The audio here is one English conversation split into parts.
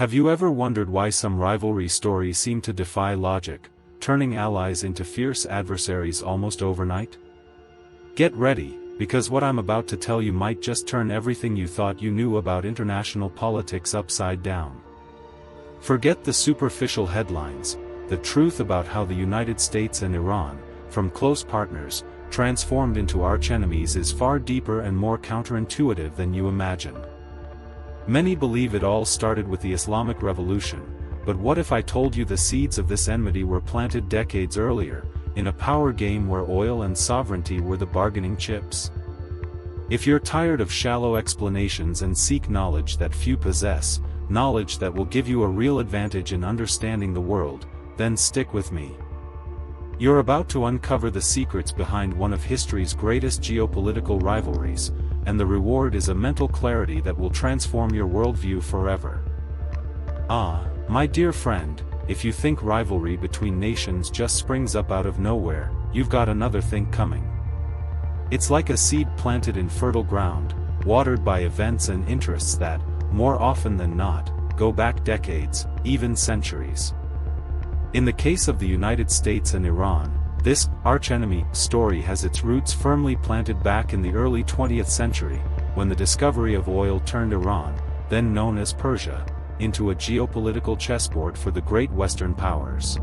Have you ever wondered why some rivalry stories seem to defy logic, turning allies into fierce adversaries almost overnight? Get ready, because what I'm about to tell you might just turn everything you thought you knew about international politics upside down. Forget the superficial headlines. The truth about how the United States and Iran, from close partners, transformed into archenemies is far deeper and more counterintuitive than you imagine. Many believe it all started with the Islamic Revolution, but what if I told you the seeds of this enmity were planted decades earlier, in a power game where oil and sovereignty were the bargaining chips? If you're tired of shallow explanations and seek knowledge that few possess, knowledge that will give you a real advantage in understanding the world, then stick with me. You're about to uncover the secrets behind one of history's greatest geopolitical rivalries, and the reward is a mental clarity that will transform your worldview forever. My dear friend, if you think rivalry between nations just springs up out of nowhere, you've got another thing coming. It's like a seed planted in fertile ground, watered by events and interests that, more often than not, go back decades, even centuries. In the case of the United States and Iran, this archenemy story has its roots firmly planted back in the early 20th century, when the discovery of oil turned Iran, then known as Persia, into a geopolitical chessboard for the great Western powers.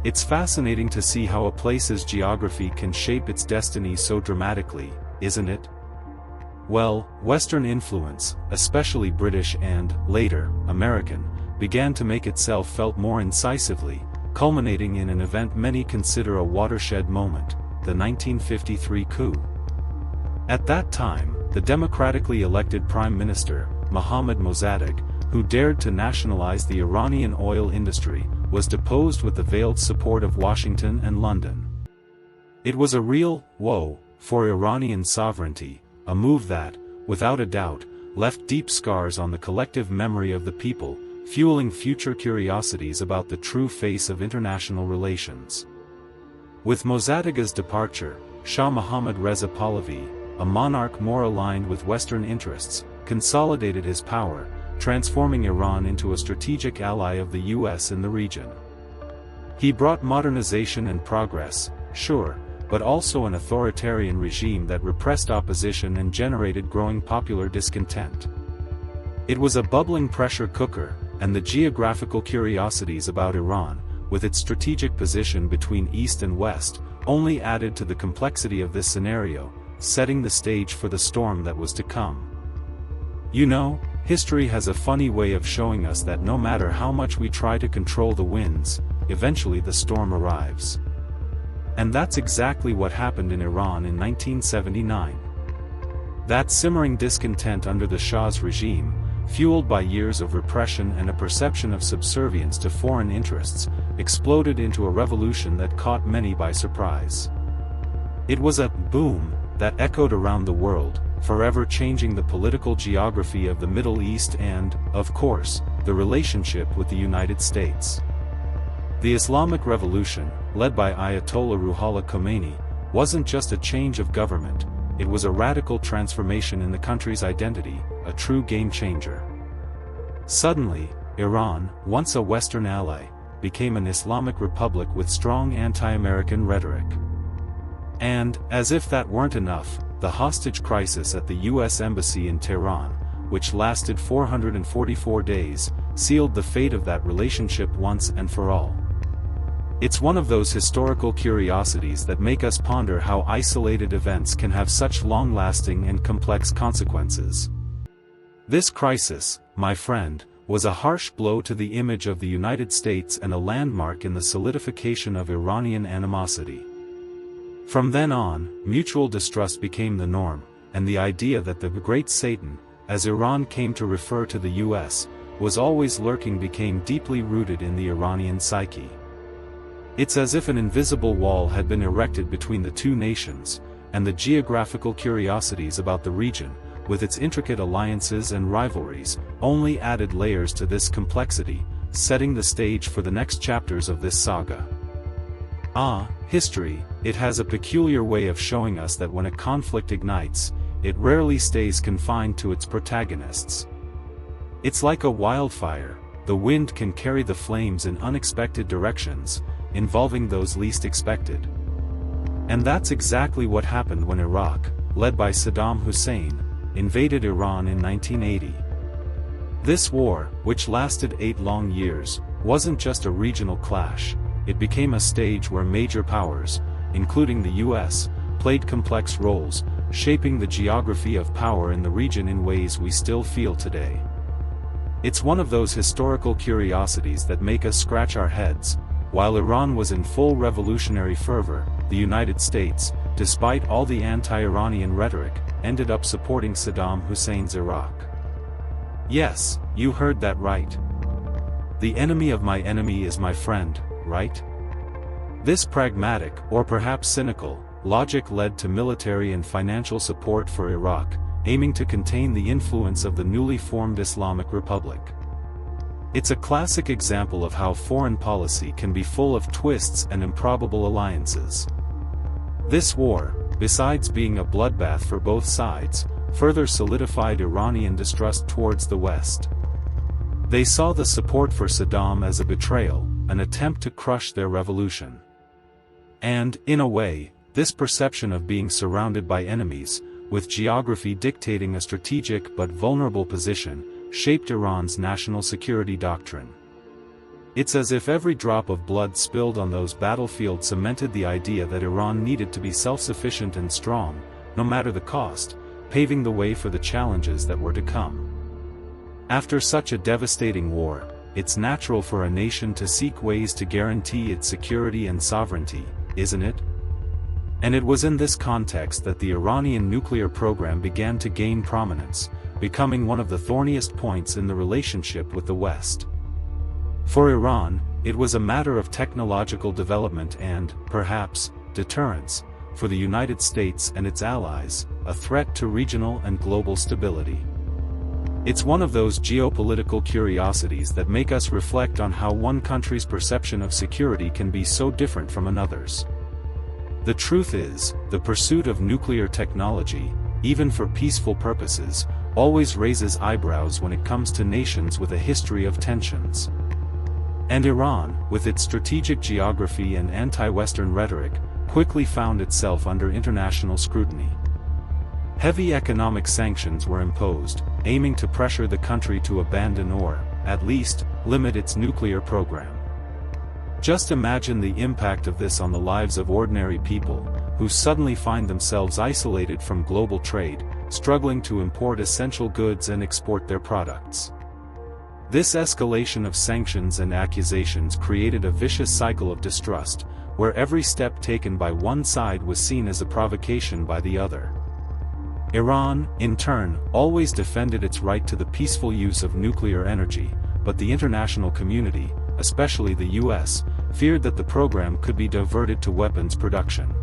It's fascinating to see how a place's geography can shape its destiny so dramatically, isn't it? Well, Western influence, especially British and, later, American, began to make itself felt more incisively, culminating in an event many consider a watershed moment, the 1953 coup. At that time, the democratically elected Prime Minister, Mohammad Mossadegh, who dared to nationalize the Iranian oil industry, was deposed with the veiled support of Washington and London. It was a real woe for Iranian sovereignty, a move that, without a doubt, left deep scars on the collective memory of the people, fueling future curiosities about the true face of international relations. With Mossadegh's departure, Shah Mohammad Reza Pahlavi, a monarch more aligned with Western interests, consolidated his power, transforming Iran into a strategic ally of the US in the region. He brought modernization and progress, sure, but also an authoritarian regime that repressed opposition and generated growing popular discontent. It was a bubbling pressure cooker, and the geographical curiosities about Iran, with its strategic position between East and West, only added to the complexity of this scenario, setting the stage for the storm that was to come. You know, history has a funny way of showing us that no matter how much we try to control the winds, eventually the storm arrives. And that's exactly what happened in Iran in 1979. That simmering discontent under the Shah's regime, fueled by years of repression and a perception of subservience to foreign interests, exploded into a revolution that caught many by surprise. It was a boom that echoed around the world, forever changing the political geography of the Middle East and, of course, the relationship with the United States. The Islamic Revolution, led by Ayatollah Ruhollah Khomeini, wasn't just a change of government, it was a radical transformation in the country's identity, a true game changer. Suddenly, Iran, once a Western ally, became an Islamic republic with strong anti-American rhetoric. And, as if that weren't enough, the hostage crisis at the US Embassy in Tehran, which lasted 444 days, sealed the fate of that relationship once and for all. It's one of those historical curiosities that make us ponder how isolated events can have such long-lasting and complex consequences. This crisis, my friend, was a harsh blow to the image of the United States and a landmark in the solidification of Iranian animosity. From then on, mutual distrust became the norm, and the idea that the Great Satan, as Iran came to refer to the US, was always lurking became deeply rooted in the Iranian psyche. It's as if an invisible wall had been erected between the two nations, and the geographical curiosities about the region, with its intricate alliances and rivalries, only added layers to this complexity, setting the stage for the next chapters of this saga. History, it has a peculiar way of showing us that when a conflict ignites, it rarely stays confined to its protagonists. It's like a wildfire, the wind can carry the flames in unexpected directions, involving those least expected. And that's exactly what happened when Iraq, led by Saddam Hussein, invaded Iran in 1980. This war, which lasted 8 long years, wasn't just a regional clash, it became a stage where major powers, including the US, played complex roles, shaping the geography of power in the region in ways we still feel today. It's one of those historical curiosities that make us scratch our heads. While Iran was in full revolutionary fervor, the United States, despite all the anti-Iranian rhetoric, ended up supporting Saddam Hussein's Iraq. Yes, you heard that right. The enemy of my enemy is my friend, right? This pragmatic, or perhaps cynical, logic led to military and financial support for Iraq, aiming to contain the influence of the newly formed Islamic Republic. It's a classic example of how foreign policy can be full of twists and improbable alliances. This war, besides being a bloodbath for both sides, further solidified Iranian distrust towards the West. They saw the support for Saddam as a betrayal, an attempt to crush their revolution. And, in a way, this perception of being surrounded by enemies, with geography dictating a strategic but vulnerable position, shaped Iran's national security doctrine. It's as if every drop of blood spilled on those battlefields cemented the idea that Iran needed to be self-sufficient and strong, no matter the cost, paving the way for the challenges that were to come. After such a devastating war, it's natural for a nation to seek ways to guarantee its security and sovereignty, isn't it? And it was in this context that the Iranian nuclear program began to gain prominence, becoming one of the thorniest points in the relationship with the West. For Iran, it was a matter of technological development and, perhaps, deterrence. For the United States and its allies, a threat to regional and global stability. It's one of those geopolitical curiosities that make us reflect on how one country's perception of security can be so different from another's. The truth is, the pursuit of nuclear technology, even for peaceful purposes, always raises eyebrows when it comes to nations with a history of tensions. And Iran, with its strategic geography and anti-Western rhetoric, quickly found itself under international scrutiny. Heavy economic sanctions were imposed, aiming to pressure the country to abandon or, at least, limit its nuclear program. Just imagine the impact of this on the lives of ordinary people, who suddenly find themselves isolated from global trade, struggling to import essential goods and export their products. This escalation of sanctions and accusations created a vicious cycle of distrust, where every step taken by one side was seen as a provocation by the other. Iran, in turn, always defended its right to the peaceful use of nuclear energy, but the international community, especially the US, feared that the program could be diverted to weapons production.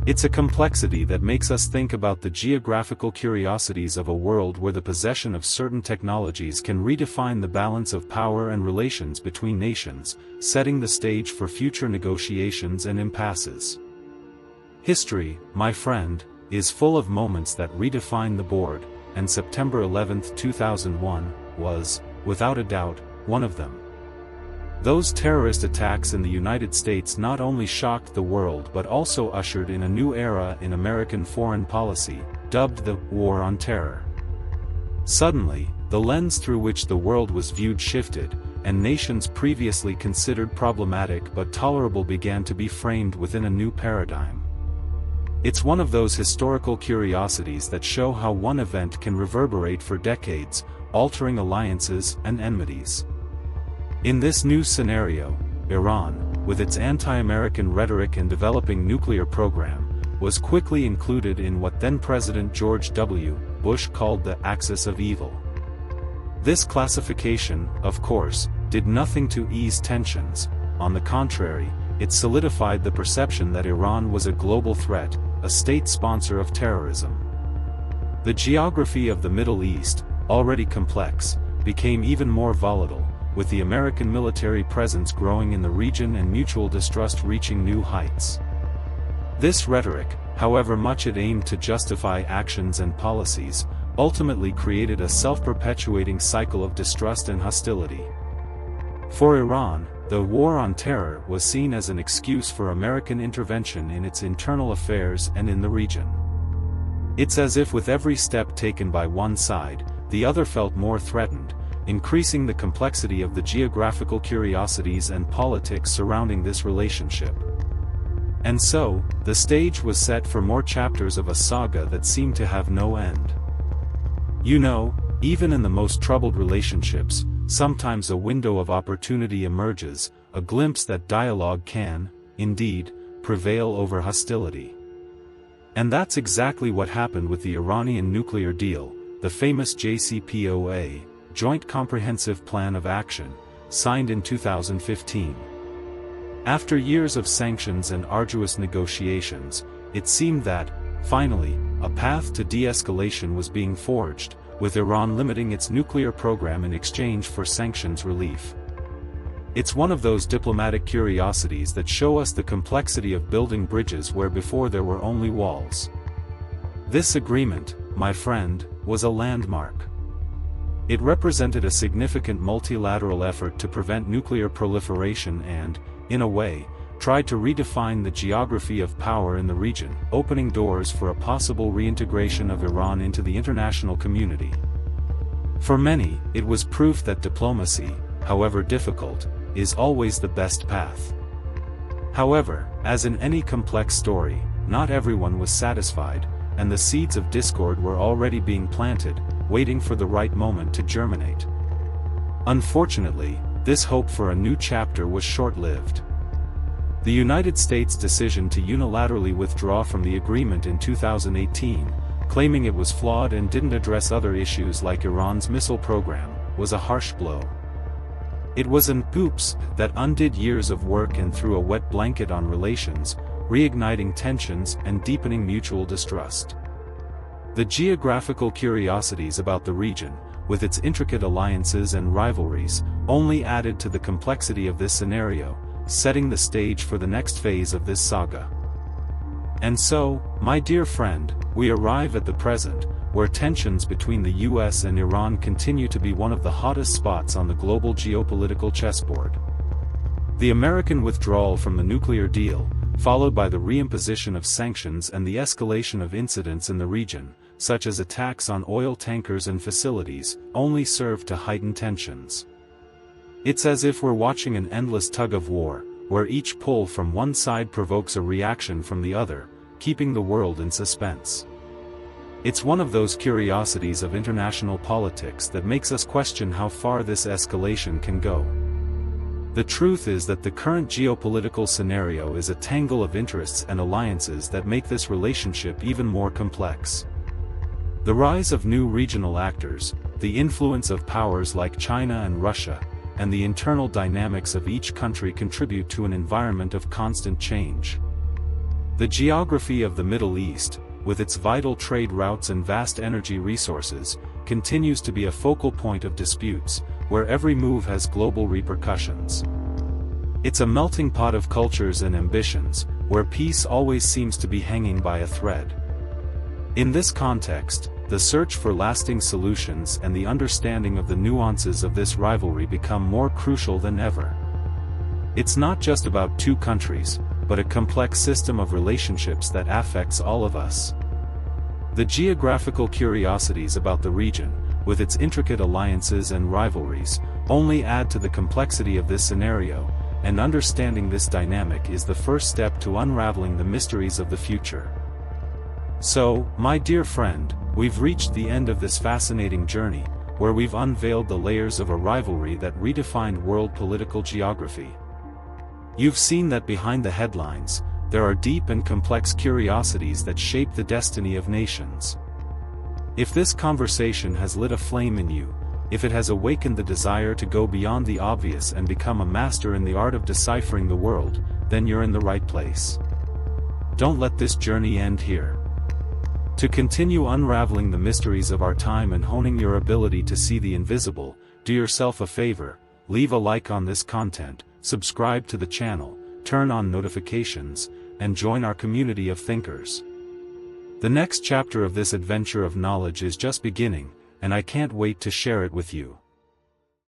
It's a complexity that makes us think about the geographical curiosities of a world where the possession of certain technologies can redefine the balance of power and relations between nations, setting the stage for future negotiations and impasses. History, my friend, is full of moments that redefine the board, and September 11, 2001, was, without a doubt, one of them. Those terrorist attacks in the United States not only shocked the world but also ushered in a new era in American foreign policy, dubbed the War on Terror. Suddenly, the lens through which the world was viewed shifted, and nations previously considered problematic but tolerable began to be framed within a new paradigm. It's one of those historical curiosities that show how one event can reverberate for decades, altering alliances and enmities. In this new scenario, Iran, with its anti-American rhetoric and developing nuclear program, was quickly included in what then-President George W. Bush called the axis of evil. This classification, of course, did nothing to ease tensions. On the contrary, it solidified the perception that Iran was a global threat, a state sponsor of terrorism. The geography of the Middle East, already complex, became even more volatile, with the American military presence growing in the region and mutual distrust reaching new heights. This rhetoric, however much it aimed to justify actions and policies, ultimately created a self-perpetuating cycle of distrust and hostility. For Iran, the war on terror was seen as an excuse for American intervention in its internal affairs and in the region. It's as if with every step taken by one side, the other felt more threatened, increasing the complexity of the geographical curiosities and politics surrounding this relationship. And so, the stage was set for more chapters of a saga that seemed to have no end. You know, even in the most troubled relationships, sometimes a window of opportunity emerges, a glimpse that dialogue can, indeed, prevail over hostility. And that's exactly what happened with the Iranian nuclear deal, the famous JCPOA, Joint Comprehensive Plan of Action, signed in 2015. After years of sanctions and arduous negotiations, it seemed that, finally, a path to de-escalation was being forged, with Iran limiting its nuclear program in exchange for sanctions relief. It's one of those diplomatic curiosities that show us the complexity of building bridges where before there were only walls. This agreement, my friend, was a landmark. It represented a significant multilateral effort to prevent nuclear proliferation and, in a way, tried to redefine the geography of power in the region, opening doors for a possible reintegration of Iran into the international community. For many, it was proof that diplomacy, however difficult, is always the best path. However, as in any complex story, not everyone was satisfied, and the seeds of discord were already being planted, waiting for the right moment to germinate. Unfortunately, this hope for a new chapter was short-lived. The United States' decision to unilaterally withdraw from the agreement in 2018, claiming it was flawed and didn't address other issues like Iran's missile program, was a harsh blow. It was an oops that undid years of work and threw a wet blanket on relations, reigniting tensions and deepening mutual distrust. The geographical curiosities about the region, with its intricate alliances and rivalries, only added to the complexity of this scenario, setting the stage for the next phase of this saga. And so, my dear friend, we arrive at the present, where tensions between the US and Iran continue to be one of the hottest spots on the global geopolitical chessboard. The American withdrawal from the nuclear deal, followed by the reimposition of sanctions and the escalation of incidents in the region, such as attacks on oil tankers and facilities, only serve to heighten tensions. It's as if we're watching an endless tug-of-war, where each pull from one side provokes a reaction from the other, keeping the world in suspense. It's one of those curiosities of international politics that makes us question how far this escalation can go. The truth is that the current geopolitical scenario is a tangle of interests and alliances that make this relationship even more complex. The rise of new regional actors, the influence of powers like China and Russia, and the internal dynamics of each country contribute to an environment of constant change. The geography of the Middle East, with its vital trade routes and vast energy resources, continues to be a focal point of disputes, where every move has global repercussions. It's a melting pot of cultures and ambitions, where peace always seems to be hanging by a thread. In this context, the search for lasting solutions and the understanding of the nuances of this rivalry become more crucial than ever. It's not just about two countries, but a complex system of relationships that affects all of us. The geographical curiosities about the region, with its intricate alliances and rivalries, only add to the complexity of this scenario, and understanding this dynamic is the first step to unraveling the mysteries of the future. So, my dear friend, we've reached the end of this fascinating journey, where we've unveiled the layers of a rivalry that redefined world political geography. You've seen that behind the headlines, there are deep and complex curiosities that shape the destiny of nations. If this conversation has lit a flame in you, if it has awakened the desire to go beyond the obvious and become a master in the art of deciphering the world, then you're in the right place. Don't let this journey end here. To continue unraveling the mysteries of our time and honing your ability to see the invisible, do yourself a favor, leave a like on this content, subscribe to the channel, turn on notifications, and join our community of thinkers. The next chapter of this adventure of knowledge is just beginning, and I can't wait to share it with you.